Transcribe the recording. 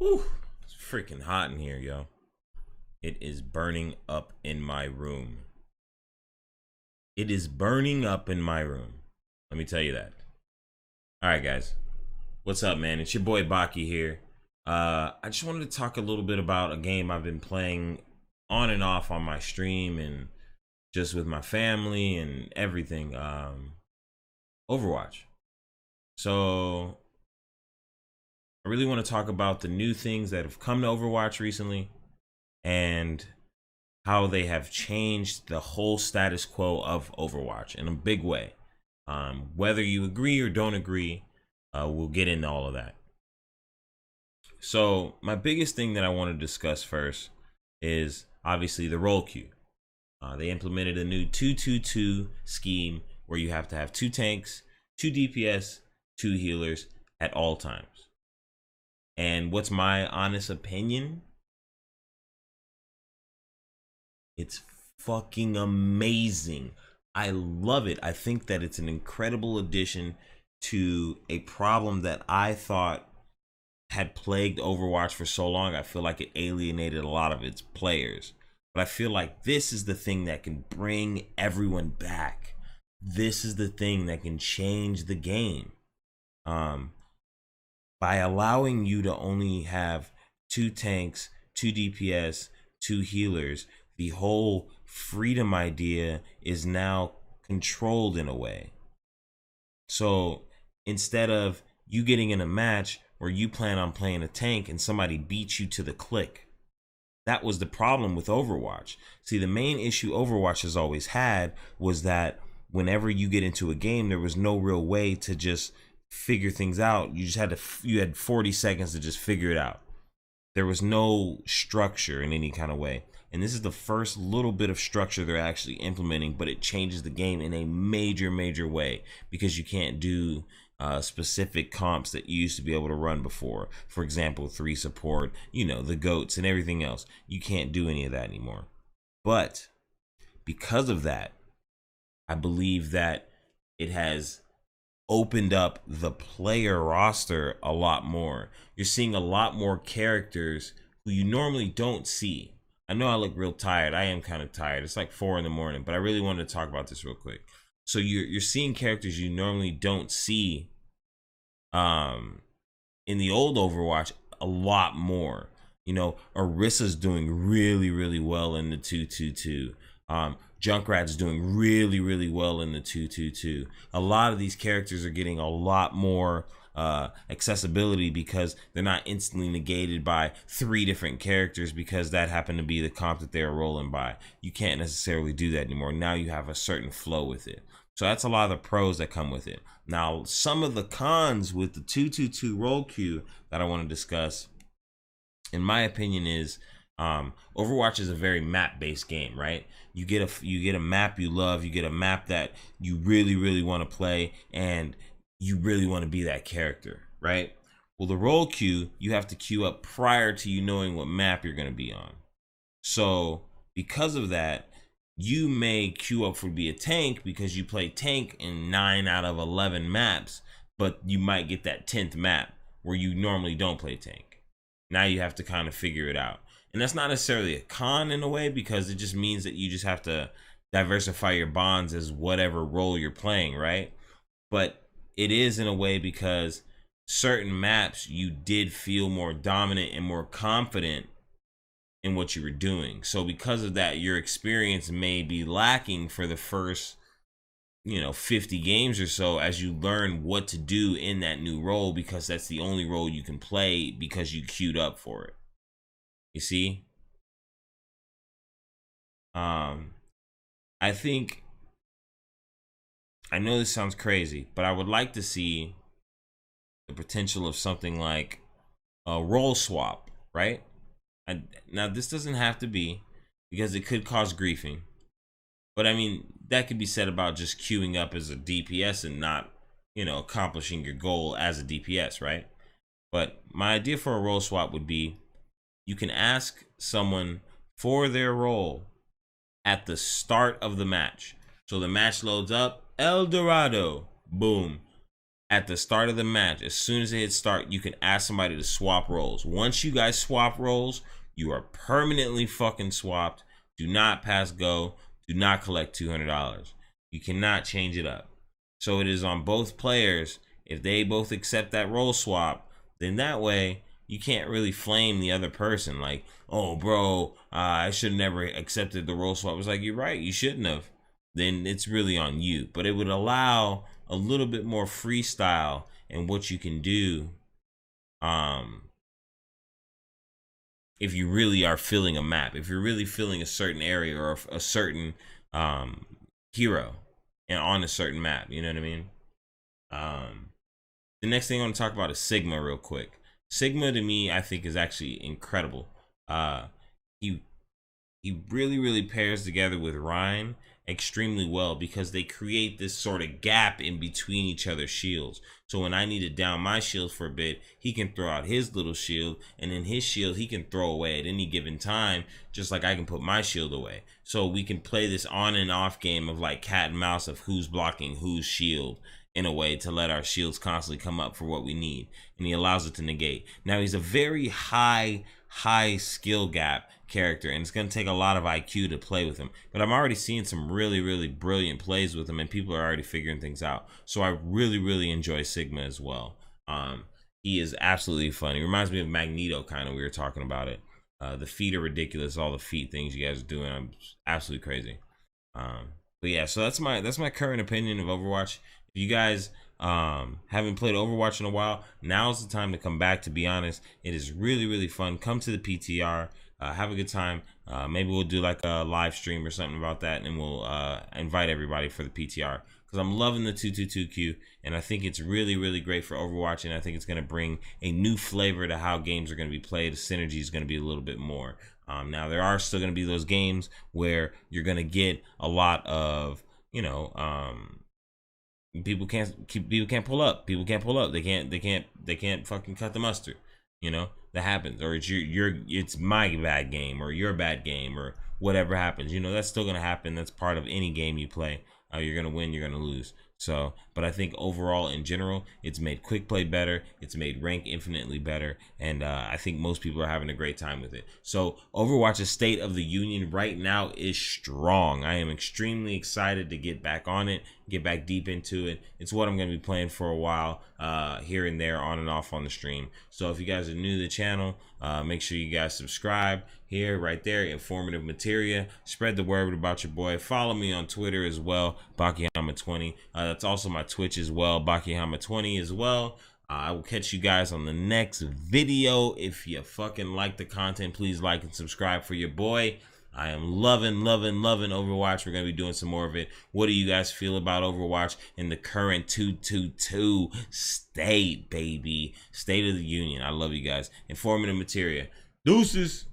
Whew, it's freaking hot in here, yo. It is burning up in my room. It is burning up in my room. Let me tell you that. All right, guys. What's up, man? It's your boy Baki here. I just wanted to talk a little bit about a game I've been playing on and off on my stream and just with my family and everything. Overwatch. So I really want to talk about the new things that have come to Overwatch recently and how they have changed the whole status quo of Overwatch in a big way. Whether you agree or don't agree, we'll get into all of that. So my biggest thing that I want to discuss first is obviously the role queue. They implemented a new 2-2-2 scheme where you have to have 2 tanks, 2 DPS, 2 healers at all times. And what's my honest opinion? It's fucking amazing. I love it. I think that it's an incredible addition to a problem that I thought had plagued Overwatch for so long. I feel like it alienated a lot of its players. But I feel like this is the thing that can bring everyone back. This is the thing that can change the game. By allowing you to only have 2 tanks, 2 DPS, 2 healers, the whole freedom idea is now controlled in a way. So instead of you getting in a match where you plan on playing a tank and somebody beats you to the click, that was the problem with Overwatch. See, the main issue Overwatch has always had was that whenever you get into a game, there was no real way to just figure things out. You just had you had 40 seconds to just figure it out. There was no structure in any kind of way. And this is the first little bit of structure they're actually implementing, but it changes the game in a major way because you can't do specific comps that you used to be able to run before. For example, 3 support, the goats and everything else. You can't do any of that anymore. But because of that, I believe that it has opened up the player roster a lot more. You're seeing a lot more characters who you normally don't see. I know I look real tired. I am kind of tired. It's like 4 in the morning, but I really wanted to talk about this real quick. So you're seeing characters you normally don't see in the old Overwatch a lot more. Orissa's doing really well in the 2-2-2. Junkrat's doing really well in the 2-2-2. A lot of these characters are getting a lot more accessibility because they're not instantly negated by 3 different characters because that happened to be the comp that they were rolling by. You can't necessarily do that anymore. Now you have a certain flow with it. So that's a lot of the pros that come with it. Now, some of the cons with the 2-2-2 role queue that I want to discuss, in my opinion, is Overwatch is a very map-based game, right? You get a map you love, you get a map that you really want to play, and you really want to be that character, right? Well, the role queue, you have to queue up prior to you knowing what map you're going to be on. So because of that, you may queue up for be a tank because you play tank in 9 out of 11 maps, but you might get that 10th map where you normally don't play tank. Now you have to kind of figure it out. And that's not necessarily a con in a way because it just means that you just have to diversify your bonds as whatever role you're playing, right? But it is in a way because certain maps you did feel more dominant and more confident in what you were doing. So because of that, your experience may be lacking for the first 50 games or so as you learn what to do in that new role because that's the only role you can play because you queued up for it. You see? I think, I know this sounds crazy, but I would like to see the potential of something like a role swap, right? Now, this doesn't have to be because it could cause griefing. But I mean, that could be said about just queuing up as a DPS and not, accomplishing your goal as a DPS, right? But my idea for a role swap would be you can ask someone for their role at the start of the match. So the match loads up, El Dorado, boom. at the start of the match, as soon as it hits start, you can ask somebody to swap roles. Once you guys swap roles, you are permanently fucking swapped. Do not pass go. Do not collect $200. You cannot change it up. So it is on both players. If they both accept that role swap, then that way you can't really flame the other person like, oh bro, I should have never accepted the role swap. It's like, you're right, you shouldn't have. Then it's really on you. But it would allow a little bit more freestyle in what you can do if you really are filling a map, if you're really filling a certain area or a certain hero and on a certain map, you know what I mean? The next thing I want to talk about is Sigma real quick. Sigma to me, I think, is actually incredible. He really pairs together with Ryan extremely well because they create this sort of gap in between each other's shields. So when I need to down my shield for a bit, he can throw out his little shield, and then his shield he can throw away at any given time, just like I can put my shield away. So we can play this on and off game of like cat and mouse of who's blocking whose shield in a way to let our shields constantly come up for what we need, and he allows it to negate. Now he's a very high skill gap character, and it's going to take a lot of IQ to play with him, but I'm already seeing some really brilliant plays with him, and people are already figuring things out. So I really enjoy Sigma as well. He is absolutely fun. He reminds me of Magneto, kind of. We were talking about it. The feet are ridiculous. All the feet things you guys are doing, I'm absolutely crazy. But yeah, so that's my current opinion of Overwatch. If you guys haven't played Overwatch in a while, now's the time to come back. To be honest, it is really fun. Come to the PTR, have a good time. Maybe we'll do like a live stream or something about that, and we'll invite everybody for the PTR, because I'm loving the 222Q, and I think it's really great for Overwatch, and I think it's going to bring a new flavor to how games are going to be played. The synergy is going to be a little bit more. Now there are still going to be those games where you're going to get a lot of, you know, people can't pull up. They can't fucking cut the mustard. You know, that happens. Or it's my bad game or your bad game or whatever happens. You know, that's still gonna happen. That's part of any game you play. You're gonna win, you're gonna lose. So, but I think overall, in general, it's made quick play better. It's made rank infinitely better, and I think most people are having a great time with it. So, Overwatch's State of the Union right now is strong. I am extremely excited to get back on it, get back deep into it. It's what I'm going to be playing for a while, here and there, on and off on the stream. So, if you guys are new to the channel, make sure you guys subscribe here, right there, informative Materia. Spread the word about your boy. Follow me on Twitter as well, Bakihama20. That's also my Twitch as well, Bakihama20 as well. I will catch you guys on the next video. If you fucking like the content, please like and subscribe for your boy. I am loving Overwatch. We're going to be doing some more of it. What do you guys feel about Overwatch in the current 222 state, baby? State of the Union. I love you guys. Informative Materia. Deuces.